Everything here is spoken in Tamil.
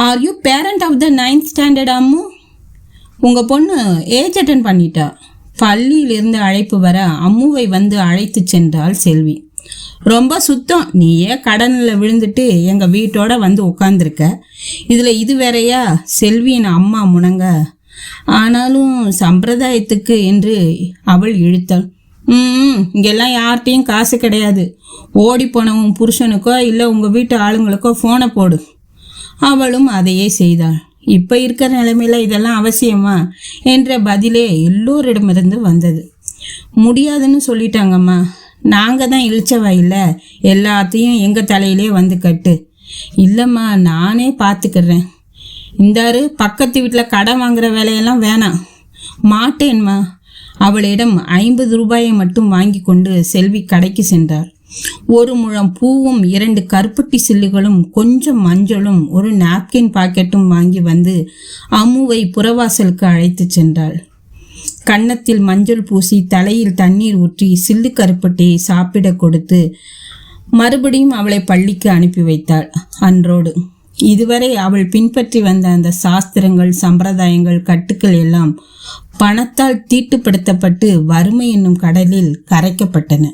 R you parent of the 9th standard அம்மு? உங்கள் பொண்ணு ஏஜ் அட்டன் பண்ணிட்டா. பள்ளியிலிருந்து அழைப்பு வர அம்முவை வந்து அழைத்து சென்றாள் செல்வி. ரொம்ப சுத்தம், நீயே கடனில் விழுந்துட்டு எங்கள் வீட்டோட வந்து உட்காந்துருக்க. இதில் இது வேறையா? செல்வியின் அம்மா முனங்க. ஆனாலும் சம்பிரதாயத்துக்கு என்று அவள் இழுத்தாள். இங்கெல்லாம் யார்கிட்டையும் காசு கிடையாது. ஓடி போனவன் புருஷனுக்கோ இல்லை உங்கள் வீட்டு ஆளுங்களுக்கோ ஃபோனை போடு. அவளும் அதையே செய்தாள். இப்போ இருக்கிற நிலைமையில இதெல்லாம் அவசியமா என்ற பதிலே எல்லோரிடமிருந்து வந்தது. முடியாதுன்னு சொல்லிட்டாங்கம்மா. நாங்கள் தான் இழிச்சவா இல்லை, எல்லாத்தையும் எங்கள் தலையிலே வந்து கட்டு. இல்லைம்மா, நானே பார்த்துக்கிறேன். இந்தாரு, பக்கத்து வீட்டில் கடன் வாங்குற வேலையெல்லாம் வேணாம். மாட்டேன்மா. அவளிடம் 50 ரூபாயை மட்டும் வாங்கி கொண்டு செல்வி கடைக்கு சென்றாள். 1 முழம் பூவும் 2 கருப்பட்டி சில்லுகளும் கொஞ்சம் மஞ்சளும் ஒரு நாப்கின் பாக்கெட்டும் வாங்கி வந்து அம்முவை புறவாசலுக்கு அழைத்து சென்றாள். கன்னத்தில் மஞ்சள் பூசி தலையில் தண்ணீர் ஊற்றி சில்லு கருப்பட்டியை சாப்பிட கொடுத்து மறுபடியும் அவளை பள்ளிக்கு அனுப்பி வைத்தாள். அன்றோடு இதுவரை அவள் பின்பற்றி வந்த அந்த சாஸ்திரங்கள், சம்பிரதாயங்கள், கட்டுக்கள் எல்லாம் பணத்தால் தீட்டுப்படுத்தப்பட்டு வறுமை என்னும் கடலில் கரைக்கப்பட்டன.